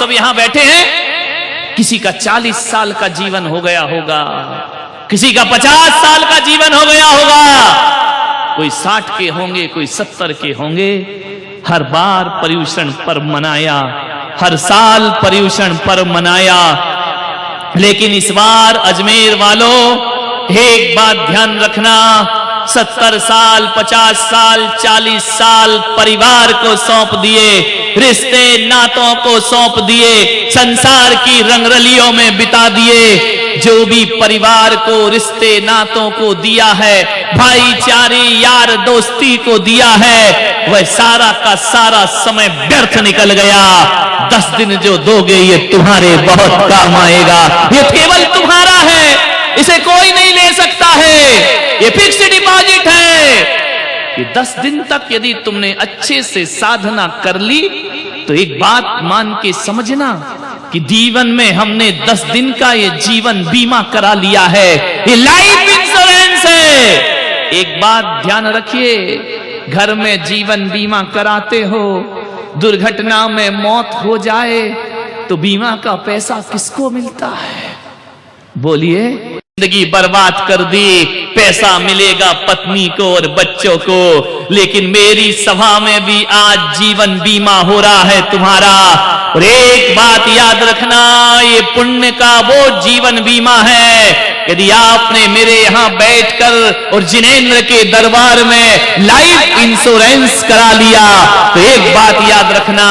सब यहां बैठे हैं, किसी का 40 साल का जीवन हो गया होगा, किसी का 50 साल का जीवन हो गया होगा, कोई 60 के होंगे, कोई 70 के होंगे। हर बार पर्यूषण पर्व मनाया, हर साल पर्यूषण पर्व मनाया, लेकिन इस बार अजमेर वालों एक बात ध्यान रखना, 70 साल, 50 साल, 40 साल परिवार को सौंप दिए, रिश्ते नातों को सौंप दिए, संसार की रंगरलियों में बिता दिए। जो भी परिवार को, रिश्ते नातों को दिया है, भाईचारे यार दोस्ती को दिया है, वह सारा का सारा समय व्यर्थ निकल गया। 10 दिन जो दोगे ये तुम्हारे बहुत काम आएगा, ये केवल तुम्हारा है, इसे कोई नहीं ले सकता है, ये फिक्स्ड डिपॉजिट है। कि 10 दिन तक यदि तुमने अच्छे से साधना कर ली तो एक बात मान के समझना कि जीवन में हमने 10 दिन का ये जीवन बीमा करा लिया है, ये लाइफ इंश्योरेंस है। एक बात ध्यान रखिए, घर में जीवन बीमा कराते हो, दुर्घटना में मौत हो जाए तो बीमा का पैसा किसको मिलता है? बोलिए। जिंदगी बर्बाद कर दी, पैसा मिलेगा पत्नी को और बच्चों को, लेकिन मेरी सभा में भी आज जीवन बीमा हो रहा है तुम्हारा। और एक बात याद रखना, ये पुण्य का वो जीवन बीमा है, यदि आपने मेरे यहां बैठकर और जिनेंद्र के दरबार में लाइफ इंश्योरेंस करा लिया तो एक बात याद रखना,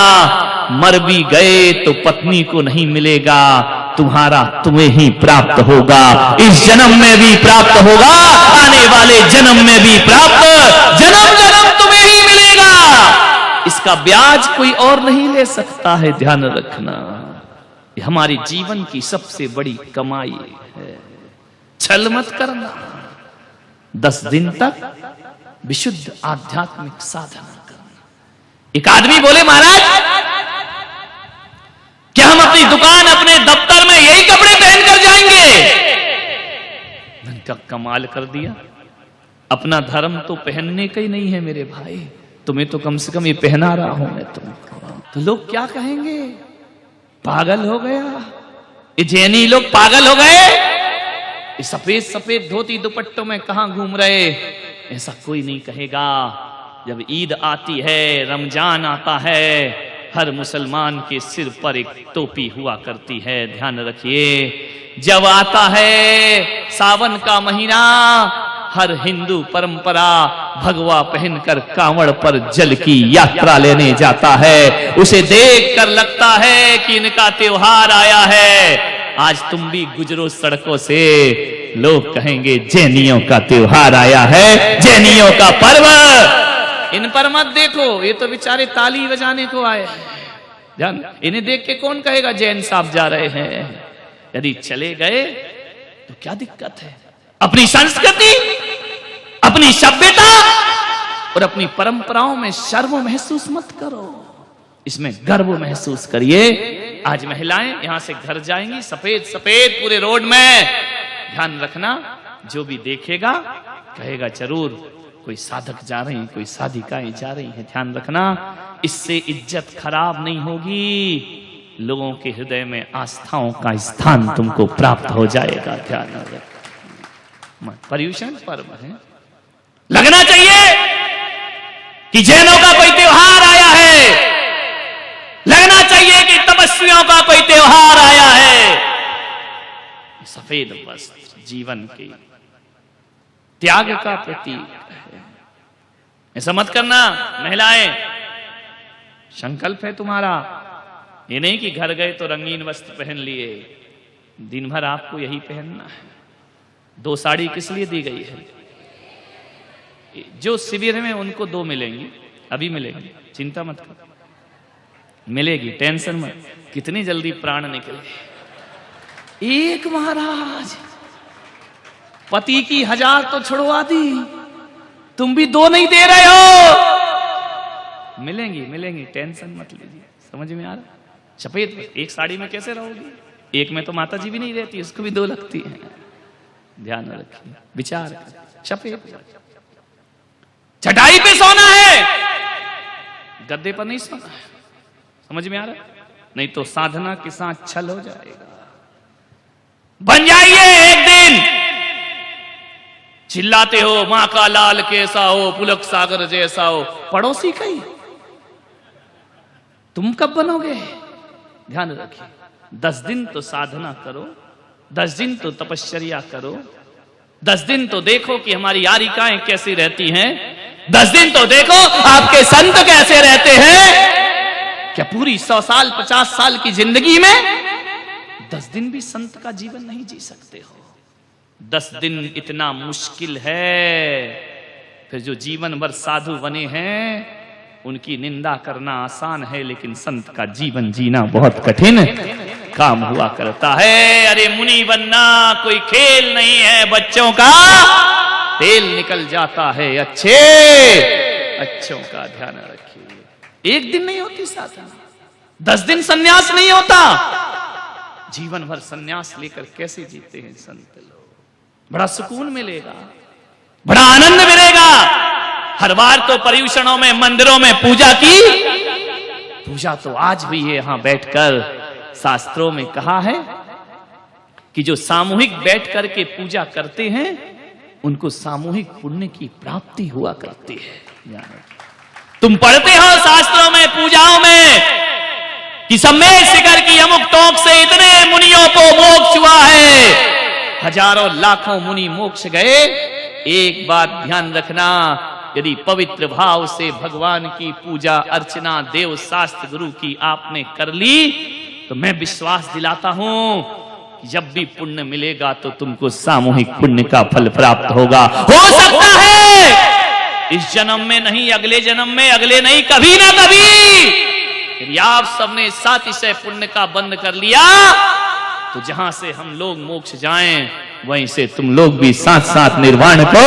मर भी गए तो पत्नी को नहीं मिलेगा, तुम्हारा तुम्हें ही प्राप्त होगा। इस जन्म में भी प्राप्त होगा, आने वाले जन्म में भी प्राप्त, जन्म जन्म तुम्हें ही मिलेगा। इसका ब्याज कोई और नहीं ले सकता है, ध्यान रखना। ये हमारे जीवन की सबसे बड़ी कमाई है। छल मत करना। 10 दिन तक विशुद्ध आध्यात्मिक साधना करना। एक आदमी बोले, महाराज क्या हम अपनी दुकान, अपने दफ्तर में यही कपड़े पहनकर जाएंगे? मैंने कहा कमाल कर दिया, अपना धर्म तो पहनने का ही नहीं है मेरे भाई, तुम्हें तो कम से कम ये पहना रहा हूं मैं तुमको, तो लोग क्या कहेंगे? पागल हो गया, ये जैनी लोग पागल हो गए, ये सफेद सफेद धोती दुपट्टों में कहां घूम रहे? ऐसा कोई नहीं कहेगा। जब ईद आती है, रमजान आता है, हर मुसलमान के सिर पर एक टोपी हुआ करती है, ध्यान रखिए। जब आता है सावन का महीना, हर हिंदू परंपरा भगवा पहनकर कांवड़ पर जल की यात्रा लेने जाता है। उसे देखकर लगता है कि इनका त्योहार आया है। आज तुम भी गुजरो सड़कों से, लोग कहेंगे जैनियों का त्योहार आया है, जैनियों का पर्व। इन पर मत देखो, ये तो बेचारे ताली बजाने को आए हैं, जान। इन्हें देख के कौन कहेगा जैन साहब जा रहे हैं? यदि चले गए तो क्या दिक्कत है? अपनी संस्कृति, अपनी सभ्यता और अपनी परंपराओं में शर्म महसूस मत करो, इसमें गर्व महसूस करिए। आज महिलाएं यहां से घर जाएंगी, सफेद सफेद पूरे रोड में, ध्यान रखना, जो भी देखेगा कहेगा जरूर कोई साधक जा रहे हैं, कोई साधिकाएं जा रही हैं, ध्यान रखना। इससे इज्जत खराब नहीं होगी, लोगों के हृदय में आस्थाओं का स्थान तुमको प्राप्त हो जाएगा, ध्यान रखना। पर्यूषण पर्व है, लगना चाहिए कि जैनों का कोई त्योहार आया है, लगना चाहिए कि तपस्वियों का कोई त्योहार आया है। सफेद वस्त्र जीवन के त्याग का प्रतीक है। ऐसा मत करना महिलाएं, संकल्प है तुम्हारा, ये नहीं कि घर गए तो रंगीन वस्त्र पहन लिए, दिन भर आपको यही पहनना है। 2 साड़ी किस लिए दी गई है? जो शिविर में उनको 2 मिलेंगी, अभी मिलेंगी, चिंता मत करो, मिलेगी, टेंशन मत। कितनी जल्दी प्राण निकले। एक महाराज पति की 1000 तो छुड़वा दी, तुम भी 2 नहीं दे रहे हो। मिलेंगी मिलेंगी, टेंशन मत लीजिए, समझ में आ रहा? सफेद एक साड़ी में कैसे रहोगी? एक में तो माता जी भी नहीं रहती, उसको भी 2 लगती है। ध्यान रखिए, विचार। सफेद चटाई पे सोना है, गद्दे पर नहीं सोना है, समझ में आ रहा? नहीं तो साधना के साथ छल हो जाएगा। बन जाइए एक दिन, चिल्लाते हो मां का लाल कैसा हो, पुलक सागर जैसा हो, पड़ोसी कहीं। तुम कब बनोगे? ध्यान रखिए, 10 दिन तो साधना करो, 10 दिन तो तपश्चर्या करो, 10 दिन तो देखो कि हमारी यारिकाएं कैसी रहती हैं, 10 दिन तो देखो आपके संत कैसे रहते हैं। क्या पूरी 100 साल 50 साल की जिंदगी में 10 दिन भी संत का जीवन नहीं जी सकते हो? 10 दिन इतना मुश्किल है, फिर जो जीवन भर साधु बने हैं उनकी निंदा करना आसान है, लेकिन संत का जीवन जीना बहुत कठिन काम हुआ करता है। अरे मुनि बनना कोई खेल नहीं है, बच्चों का तेल निकल जाता है। अच्छों का ध्यान रखिए। एक दिन नहीं होती साधना, 10 दिन सन्यास नहीं होता। जीवन भर सन्यास लेकर कैसे जीते हैं संत लोग? बड़ा सुकून मिलेगा, बड़ा आनंद मिलेगा। हर बार तो पर्यूषणों में मंदिरों में पूजा की, पूजा तो आज भी है। यहां बैठकर शास्त्रों में कहा है कि जो सामूहिक बैठ करके पूजा करते हैं उनको सामूहिक पुण्य की प्राप्ति हुआ करती है। तुम पढ़ते हो शास्त्रों में, पूजाओं में कि सम्मेद शिखर की अमुक टोक से इतने मुनियों को मोक्ष हुआ है, हजारों लाखों मुनि मोक्ष गए। एक बात ध्यान रखना, यदि पवित्र भाव से भगवान की पूजा अर्चना देव शास्त्र गुरु की आपने कर ली तो मैं विश्वास दिलाता हूं जब भी पुण्य मिलेगा तो तुमको सामूहिक पुण्य का फल प्राप्त होगा। हो सकता है इस जन्म में नहीं, अगले जन्म में, अगले नहीं, कभी ना कभी यदि आप सबने सातिशय पुण्य का बंद कर लिया तो जहां से हम लोग मोक्ष जाएं वहीं से तुम लोग भी साथ साथ निर्वाण को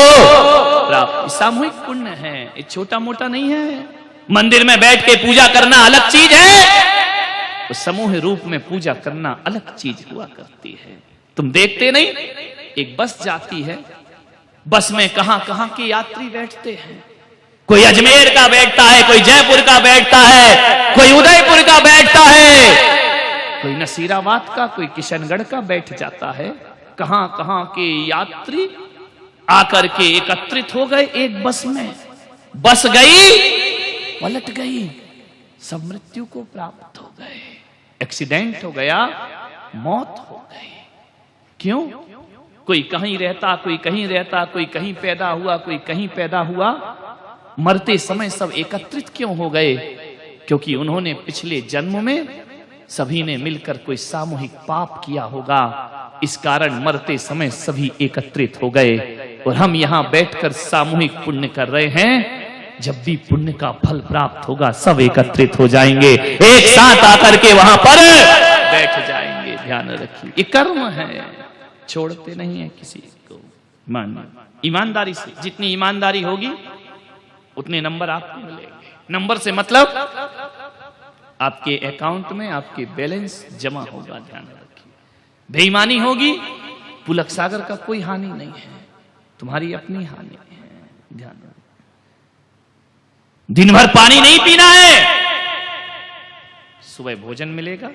प्राप्त। सामूहिक पुण्य है, ये छोटा मोटा नहीं है। मंदिर में बैठ के पूजा करना अलग चीज है, तो समूह रूप में पूजा करना अलग चीज हुआ करती है। तुम देखते नहीं, एक बस जाती है, बस में कहां कहां के यात्री बैठते हैं। कोई अजमेर का बैठता है, कोई जयपुर का बैठता है, कोई उदयपुर का बैठता है, कोई नसीराबाद का, कोई किशनगढ़ का बैठ जाता है। कहां कहां के यात्री आकर के एकत्रित हो गए एक बस में। बस गई, पलट गई, सब मृत्यु को प्राप्त हो गए। एक्सीडेंट हो गया, मौत हो गई। क्यों? कोई कहीं रहता, कोई कहीं रहता, कोई कहीं पैदा हुआ, कोई कहीं पैदा हुआ। मरते समय सब एकत्रित क्यों हो गए? क्योंकि उन्होंने पिछले जन्म में सभी ने मिलकर कोई सामूहिक पाप किया होगा, इस कारण मरते समय सभी एकत्रित हो गए। और हम यहां बैठकर सामूहिक पुण्य कर रहे हैं। जब भी पुण्य का फल प्राप्त होगा सब एकत्रित हो जाएंगे, एक साथ आकर के वहां पर बैठ जाएंगे। ध्यान रखिए, ये कर्म है, छोड़ते नहीं है किसी को। ईमानदारी से, जितनी ईमानदारी होगी उतने नंबर आपको मिलेंगे। नंबर से मतलब आपके अकाउंट में आपके बैलेंस जमा होगा। ध्यान रखिए, बेईमानी होगी, पुलक सागर का कोई हानि नहीं है, तुम्हारी अपनी हानि है। ध्यान रखिए, दिन भर पानी नहीं पीना है, सुबह भोजन मिलेगा,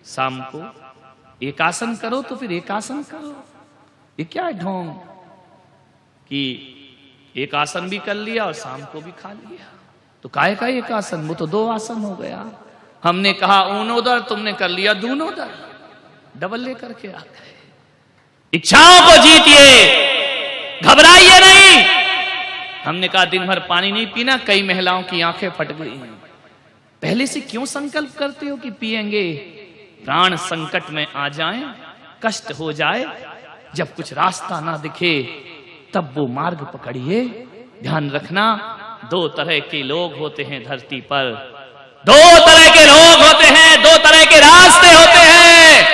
शाम को एक आसन करो तो फिर एक आसन करो। ये क्या है ढोंग कि एक आसन भी कर लिया और शाम को भी खा लिया, तो काहे का एक आसन? वो तो 2 आसन हो गया। हमने कहा ऊनोदर, तुमने कर लिया दूनोदर, डबल लेकर के आ गए। इच्छाओं को जीतिए, घबराइए नहीं। हमने कहा दिन भर पानी नहीं पीना, कई महिलाओं की आंखें फट गई। पहले से क्यों संकल्प करते हो कि पिएंगे? प्राण संकट में आ जाएं, कष्ट हो जाए, जब कुछ रास्ता ना दिखे तब वो मार्ग पकड़िए। ध्यान रखना, 2 तरह के लोग होते हैं धरती पर, 2 तरह के लोग होते हैं, 2 तरह के रास्ते होते हैं।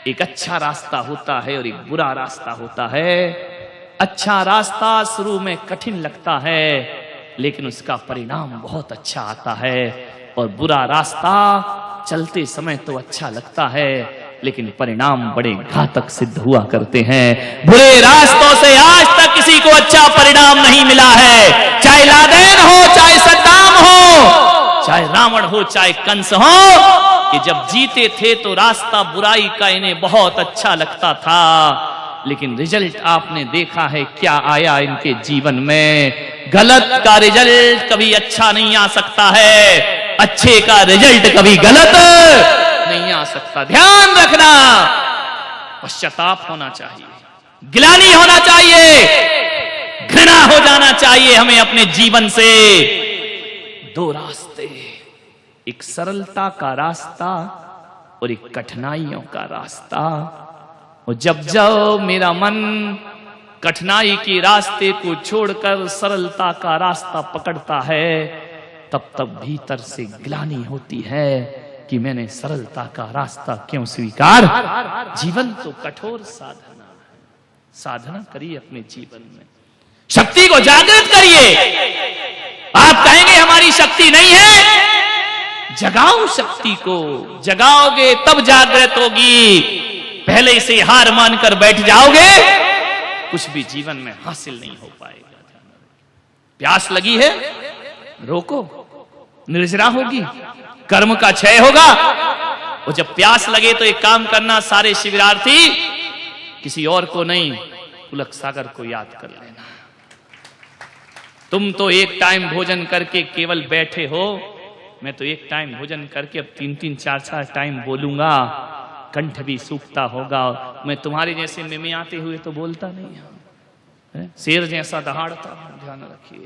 एक अच्छा रास्ता होता है और एक बुरा रास्ता होता है। अच्छा रास्ता शुरू में कठिन लगता है लेकिन उसका परिणाम बहुत अच्छा आता है, और बुरा रास्ता चलते समय तो अच्छा लगता है लेकिन परिणाम बड़े घातक सिद्ध हुआ करते हैं। बुरे रास्तों से आज तक किसी को अच्छा परिणाम नहीं मिला है, चाहे लादेन हो, चाहे सद्दाम हो, चाहे रावण हो चाहे कंस हो, कि जब जीते थे तो रास्ता बुराई का इन्हें बहुत अच्छा लगता था, लेकिन रिजल्ट आपने देखा है क्या आया इनके जीवन में। गलत का रिजल्ट कभी अच्छा नहीं आ सकता है, अच्छे का रिजल्ट कभी गलत नहीं आ सकता। ध्यान रखना, पश्चाताप होना चाहिए, गिलानी होना चाहिए, घृणा हो जाना चाहिए हमें अपने जीवन से। दो रास्ते, एक सरलता का रास्ता और एक कठिनाइयों का रास्ता। और जब जब मेरा मन कठिनाई के रास्ते को छोड़कर सरलता का रास्ता पकड़ता है, तब तब भीतर से ग्लानि होती है कि मैंने सरलता का रास्ता क्यों स्वीकार। जीवन तो कठोर साधना है, साधना करिए अपने जीवन में, शक्ति को जागृत करिए। आप कहेंगे हमारी शक्ति नहीं है, जगाओ शक्ति को, जगाओगे तब जागृत होगी। पहले से हार मानकर बैठ जाओगे, कुछ भी जीवन में हासिल नहीं हो पाएगा। प्यास लगी है, रोको, निर्जरा होगी, कर्म का क्षय होगा। और जब प्यास लगे तो एक काम करना, सारे शिविरार्थी किसी और को नहीं, पुलक सागर को याद कर लेना। तुम तो एक टाइम भोजन करके केवल बैठे हो, मैं तो एक टाइम भोजन करके अब 3-3, 4-4 टाइम बोलूंगा, कंठ भी सूखता होगा। मैं तुम्हारे जैसे मिमियाते हुए तो बोलता नहीं हूं, शेर जैसा दहाड़ता हूं, ध्यान रखिए।